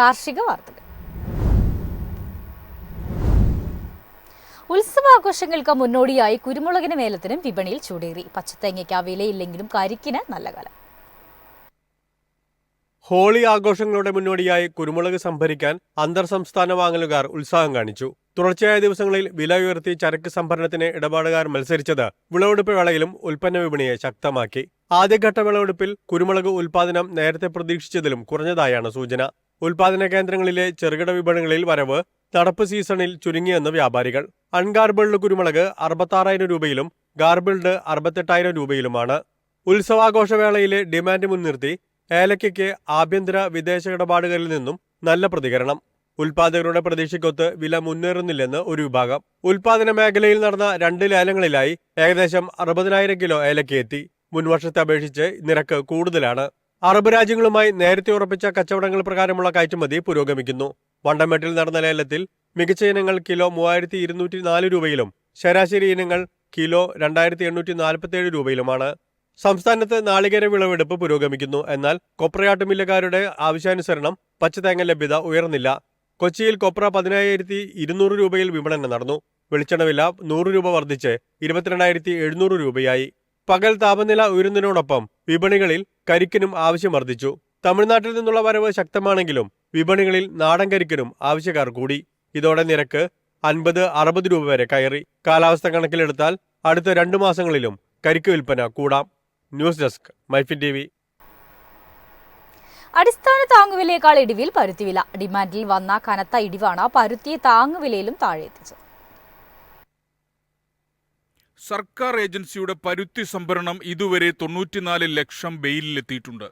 കാർഷിക വാർത്തകൾ. ഉത്സവാഘോഷങ്ങൾക്ക് മുന്നോടിയായി കുരുമുളകിന് മേലത്തിനും വിപണിയിൽ ചൂടേറി. പച്ചത്തേങ്ങയ്ക്ക് വിലയില്ലെങ്കിലും കരിക്കിന് നല്ല കാലം. ഹോളി ആഘോഷങ്ങളുടെ മുന്നോടിയായി കുരുമുളക് സംഭരിക്കാൻ അന്തർ സംസ്ഥാന വാങ്ങലുകാർ ഉത്സാഹം കാണിച്ചു. തുടർച്ചയായ ദിവസങ്ങളിൽ വില ഉയർത്തി ചരക്ക് സംഭരണത്തിന് ഇടപാടുകാർ മത്സരിച്ചത് വിളവെടുപ്പ് വേളയിലും ഉൽപ്പന്ന വിപണിയെ ശക്തമാക്കി. ആദ്യഘട്ട വിളവെടുപ്പിൽ കുരുമുളക് ഉൽപാദനം നേരത്തെ പ്രതീക്ഷിച്ചതിലും കുറഞ്ഞതായാണ് സൂചന. ഉൽപാദന കേന്ദ്രങ്ങളിലെ ചെറുകിട വിപണികളിൽ വരവ് നടപ്പ് സീസണിൽ ചുരുങ്ങിയെന്ന് വ്യാപാരികൾ. അൺഗാർബിൾഡ് കുരുമുളക് 66,000 രൂപയിലും ഗാർബിൾഡ് 68,000 രൂപയിലുമാണ്. ഉത്സവാഘോഷവേളയിലെ ഡിമാൻഡ് മുൻനിർത്തി ഏലയ്ക്കയ്ക്ക് ആഭ്യന്തര വിദേശ ഇടപാടുകളിൽ നിന്നും നല്ല പ്രതികരണം. ഉൽപാദകരുടെ പ്രതീക്ഷയ്ക്കൊത്ത് വില മുന്നേറുന്നില്ലെന്ന് ഒരു വിഭാഗം. ഉൽപാദന മേഖലയിൽ നടന്ന 2 ലേലങ്ങളിലായി ഏകദേശം 60,000 കിലോ ഏലയ്ക്ക എത്തി. മുൻവർഷത്തെ അപേക്ഷിച്ച് നിരക്ക് കൂടുതലാണ്. അറബ് രാജ്യങ്ങളുമായി നേരത്തെ ഉറപ്പിച്ച കച്ചവടങ്ങൾ പ്രകാരമുള്ള കയറ്റുമതി പുരോഗമിക്കുന്നു. വണ്ടമേട്ടിൽ നടന്ന ലേലത്തിൽ മികച്ച ഇനങ്ങൾ കിലോ 3,204 രൂപയിലും ശരാശരി ഇനങ്ങൾ കിലോ 2,847 രൂപയിലുമാണ്. സംസ്ഥാനത്ത് നാളികേര വിളവെടുപ്പ് പുരോഗമിക്കുന്നു. എന്നാൽ കൊപ്രയാട്ട് മില്ലുകാരുടെ ആവശ്യാനുസരണം പച്ചതേങ്ങ ലഭ്യത ഉയർന്നില്ല. കൊച്ചിയിൽ കൊപ്ര 10,200 രൂപയിൽ വിപണനം നടന്നു. വെളിച്ചെണ്ണ വില 100 രൂപ വർദ്ധിച്ച് 22,700 രൂപയായി. പകൽ താപനില ഉയരുന്നതിനോടൊപ്പം വിപണികളിൽ കരിക്കിനും ആവശ്യം വർദ്ധിച്ചു. തമിഴ്നാട്ടിൽ നിന്നുള്ള വരവ് ശക്തമാണെങ്കിലും വിപണികളിൽ നാടൻ കരിക്കിനും ആവശ്യക്കാർ കൂടി. ഇതോടെ നിരക്ക് 50-60 രൂപ വരെ കയറി. കാലാവസ്ഥ കണക്കിലെടുത്താൽ അടുത്ത 2 മാസങ്ങളിലും കരിക്ക് വിൽപ്പന കൂടാം. News desk MyFin TV. അടിസ്ഥാന താങ്ങുവിലയേക്കാൾ ഇടിവിൽ പരുത്തിവില. ഡിമാൻഡിൽ വന്ന കനത്ത ഇടിവാണ് പരുത്തിയെ താങ്ങുവിലയിലും താഴെ എത്തിച്ചത്. സർക്കാർ ഏജൻസിയുടെ പരുത്തി സംഭരണം ഇതുവരെ 94 ലക്ഷം ബെയിലിലെത്തിയിട്ടുണ്ട്.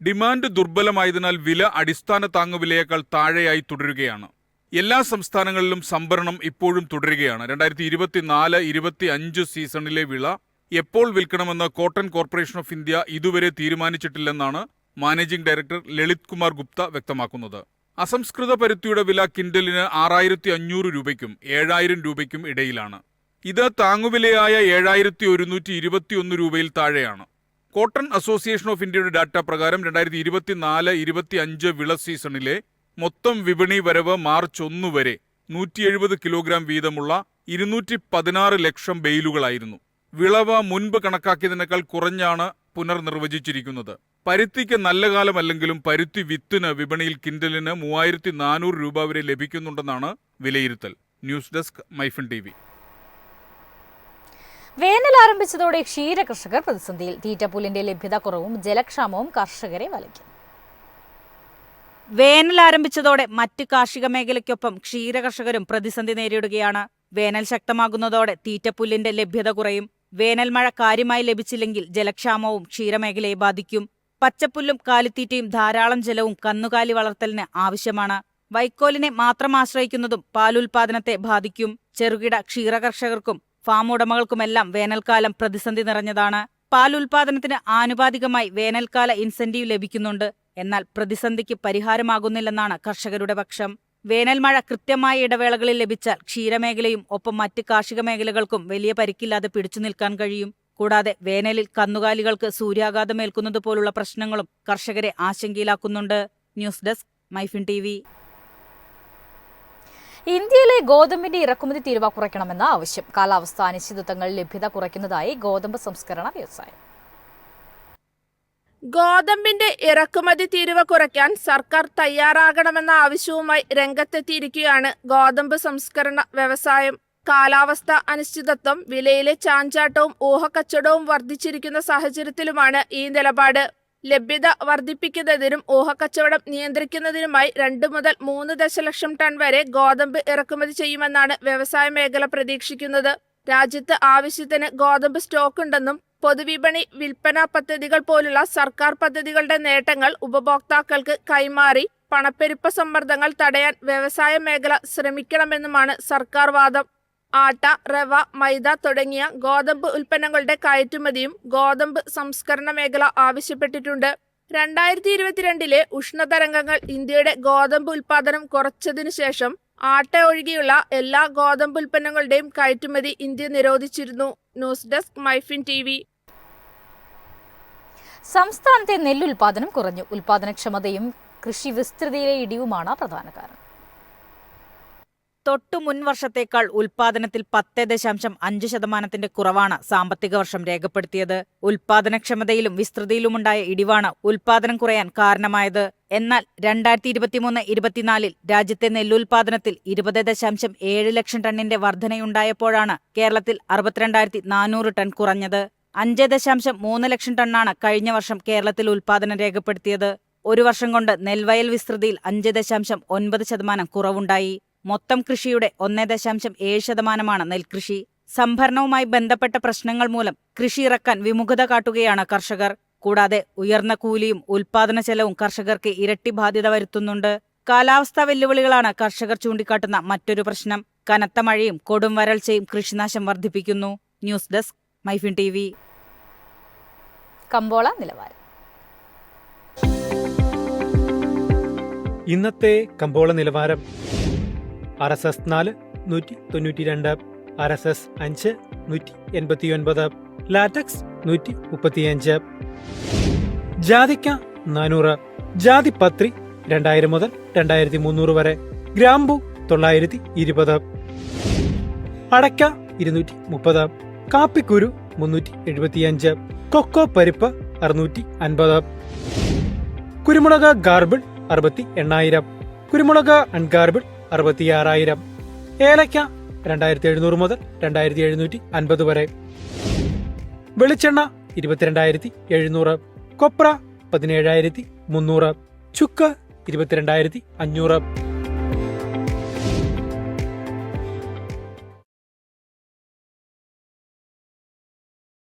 ഡിമാൻഡ് ദുർബലമായതിനാൽ വില അടിസ്ഥാന താങ്ങുവിലയേക്കാൾ താഴെയായി തുടരുകയാണ്. എല്ലാ സംസ്ഥാനങ്ങളിലും സംഭരണം ഇപ്പോഴും തുടരുകയാണ്. 2024-25 സീസണിലെ വിള എപ്പോൾ വിൽക്കണമെന്ന് കോട്ടൺ കോർപ്പറേഷൻ ഓഫ് ഇന്ത്യ ഇതുവരെ തീരുമാനിച്ചിട്ടില്ലെന്നാണ് മാനേജിംഗ് ഡയറക്ടർ ലളിത് കുമാർ ഗുപ്ത വ്യക്തമാക്കുന്നത്. അസംസ്കൃത പരുത്തിയുടെ വില കിൻഡലിന് 6,500 രൂപയ്ക്കും 7,000 രൂപയ്ക്കും ഇടയിലാണ്. ഇത് താങ്ങുവിലയായ 7,121 രൂപയിൽ താഴെയാണ്. കോട്ടൺ അസോസിയേഷൻ ഓഫ് ഇന്ത്യയുടെ ഡാറ്റ പ്രകാരം 2024-25 വിള സീസണിലെ മൊത്തം വിപണി വരവ് മാർച്ച് 1 വരെ 170 കിലോഗ്രാം വീതമുള്ള 216 ലക്ഷം ബെയിലുകളായിരുന്നു. വിളവ് മുൻപ് കണക്കാക്കിയതിനേക്കാൾ കുറഞ്ഞാണ് പുനർനിർവചിച്ചിരിക്കുന്നത്. പരുത്തിക്ക് നല്ല കാലമല്ലെങ്കിലും പരുത്തി വിത്തിന് വിപണിയിൽ കിൻഡലിന് 3,400 രൂപ വരെ ലഭിക്കുന്നുണ്ടെന്നാണ് വിലയിരുത്തൽ. News desk MyFin TV. വേനൽ ആരംഭിച്ചതോടെ ക്ഷീര കർഷകർ പ്രതിസന്ധിയിൽ. തീറ്റപ്പുല്ലിന്റെ ലഭ്യത കുറവും ജലക്ഷാമവും കർഷകരെ വലയ്ക്കും. വേനൽ ആരംഭിച്ചതോടെ മറ്റ് കാർഷിക മേഖലയ്ക്കൊപ്പം ക്ഷീര കർഷകരും പ്രതിസന്ധി നേരിടുകയാണ്. വേനൽ ശക്തമാകുന്നതോടെ തീറ്റപ്പുല്ലിന്റെ ലഭ്യത കുറയും. വേനൽ മഴ കാര്യമായി ലഭിച്ചില്ലെങ്കിൽ ജലക്ഷാമവും ക്ഷീരമേഖലയെ ബാധിക്കും. പച്ചപ്പുല്ലും കാലിത്തീറ്റയും ധാരാളം ജലവും കന്നുകാലി വളർത്തലിന് ആവശ്യമാണ്. വൈക്കോലിനെ മാത്രം ആശ്രയിക്കുന്നതും പാലുൽപാദനത്തെ ബാധിക്കും. ചെറുകിട ക്ഷീര കർഷകർക്കും ഫാം ഉടമകൾക്കുമെല്ലാം വേനൽക്കാലം പ്രതിസന്ധി നിറഞ്ഞതാണ്. പാലുൽപാദനത്തിന് ആനുപാതികമായി വേനൽക്കാല ഇൻസെന്റീവ് ലഭിക്കുന്നുണ്ട്. എന്നാൽ പ്രതിസന്ധിക്ക് പരിഹാരമാകുന്നില്ലെന്നാണ് കർഷകരുടെ പക്ഷം. വേനൽ മഴ കൃത്യമായ ഇടവേളകളിൽ ലഭിച്ചാൽ ക്ഷീരമേഖലയും ഒപ്പം മറ്റ് കാർഷിക മേഖലകൾക്കും വലിയ പരിക്കില്ലാതെ പിടിച്ചു നിൽക്കാൻ കഴിയും. കൂടാതെ വേനലിൽ കന്നുകാലികൾക്ക് സൂര്യാഘാതമേൽക്കുന്നത് പോലുള്ള പ്രശ്നങ്ങളും കർഷകരെ ആശങ്കയിലാക്കുന്നുണ്ട്. News desk MyFin TV. ഇന്ത്യയിലെ ഗോതമ്പിന്റെ ഇറക്കുമതി തീരുവ കുറയ്ക്കണമെന്ന ആവശ്യം. കാലാവസ്ഥാ അനിശ്ചിതത്വങ്ങൾ ലഭ്യത കുറയ്ക്കുന്നതായി ഗോതമ്പ് സംസ്കരണ വ്യവസായം. ഗോതമ്പിന്റെ ഇറക്കുമതി തീരുവ കുറയ്ക്കാൻ സർക്കാർ തയ്യാറാകണമെന്ന ആവശ്യവുമായി രംഗത്തെത്തിയിരിക്കുകയാണ് ഗോതമ്പ് സംസ്കരണ വ്യവസായം. കാലാവസ്ഥാ അനിശ്ചിതത്വം, വിലയിലെ ചാഞ്ചാട്ടവും ഊഹക്കച്ചവടവും വർദ്ധിച്ചിരിക്കുന്ന സാഹചര്യത്തിലുമാണ് ഈ നിലപാട്. ലഭ്യത വർദ്ധിപ്പിക്കുന്നതിനും ഊഹക്കച്ചവടം നിയന്ത്രിക്കുന്നതിനുമായി 2 മുതൽ 3 ദശലക്ഷം ടൺ വരെ ഗോതമ്പ് ഇറക്കുമതി ചെയ്യുമെന്നാണ് വ്യവസായ മേഖല പ്രതീക്ഷിക്കുന്നത്. രാജ്യത്ത് ആവശ്യത്തിന് ഗോതമ്പ് സ്റ്റോക്ക് ഉണ്ടെന്നും പൊതുവിപണി വിൽപ്പന പദ്ധതികൾ പോലുള്ള സർക്കാർ പദ്ധതികളുടെ നേട്ടങ്ങൾ ഉപഭോക്താക്കൾക്ക് കൈമാറി പണപ്പെരുപ്പ സമ്മർദ്ദങ്ങൾ തടയാൻ വ്യവസായ മേഖല ശ്രമിക്കണമെന്നുമാണ് സർക്കാർ വാദം. ആട്ട, റവ, മൈദ തുടങ്ങിയ ഗോതമ്പ് ഉൽപ്പന്നങ്ങളുടെ കയറ്റുമതിയും ഗോതമ്പ് സംസ്കരണ മേഖല ആവശ്യപ്പെട്ടിട്ടുണ്ട്. 2022 ഉഷ്ണതരംഗങ്ങൾ ഇന്ത്യയുടെ ഗോതമ്പ് ഉൽപാദനം കുറച്ചതിനു ശേഷം ആട്ട ഒഴികെയുള്ള എല്ലാ ഗോതമ്പ് ഉൽപ്പന്നങ്ങളുടെയും കയറ്റുമതി ഇന്ത്യ നിരോധിച്ചിരുന്നു. News desk MyFin TV. സംസ്ഥാനത്തെ നെല്ലുൽപാദനം കുറഞ്ഞു. ഉൽപാദനക്ഷമതയും കൃഷി വിസ്തൃതിയിലെ ഇടിവുമാണ് പ്രധാന കാരണം. തൊട്ടു മുൻ വർഷത്തേക്കാൾ ഉൽപാദനത്തിൽ 10.5% കുറവാണ് സാമ്പത്തിക വർഷം രേഖപ്പെടുത്തിയത്. ഉൽപാദനക്ഷമതയിലും വിസ്തൃതിയിലുമുണ്ടായ ഇടിവാണ് ഉൽപാദനം കുറയാൻ കാരണമായത്. എന്നാൽ 2023-24 രാജ്യത്തെ നെല്ലുൽപാദനത്തിൽ 20.7 ലക്ഷം ടണ്ണിന്റെ വർധനയുണ്ടായപ്പോഴാണ് കേരളത്തിൽ 62,400 ടൺ കുറഞ്ഞത്. 5.3 ലക്ഷം ടണ്ണാണ് കഴിഞ്ഞ വർഷം കേരളത്തിൽ ഉൽപാദനം രേഖപ്പെടുത്തിയത്. ഒരു വർഷം കൊണ്ട് നെൽവയൽ വിസ്തൃതിയിൽ 5.9% കുറവുണ്ടായി. മൊത്തം കൃഷിയുടെ 1.7% നെൽകൃഷി. സംഭരണവുമായി ബന്ധപ്പെട്ട പ്രശ്നങ്ങൾ മൂലം കൃഷി ഇറക്കാൻ വിമുഖത കാട്ടുകയാണ് കർഷകർ. കൂടാതെ ഉയർന്ന കൂലിയും ഉൽപാദന ചെലവും കർഷകർക്ക് ഇരട്ടി ബാധ്യത വരുത്തുന്നുണ്ട്. കാലാവസ്ഥാ വെല്ലുവിളികളാണ് കർഷകർ ചൂണ്ടിക്കാട്ടുന്ന മറ്റൊരു പ്രശ്നം. കനത്ത മഴയും കൊടും വരൾച്ചയും കൃഷിനാശം വർദ്ധിപ്പിക്കുന്നു. News desk MyFin TV. കമ്പോള നിലവാരം. ഇന്നത്തെ കമ്പോള നിലവാരം: RSS 4 192, RSS 5 189, ലാറ്റക്സ് 135, ജാതിക്ക 400, ജാതിപത്രി 2000 മുതൽ 2300 വരെ, ഗ്രാമ്പു 920, അടയ്ക്ക 230, കാപ്പിക്കുരു 375, കൊക്കോ പരിപ്പ് 650, കുരുമുളക് ഗാർബിൾ 68,000, കുരുമുളക് അൺഗാർബിൾ 66,000, ഏലക്ക 2,700 മുതൽ 2,750 വരെ, വെളിച്ചെണ്ണ 22,700, കൊപ്ര 17,300, ചുക്ക് 22,500.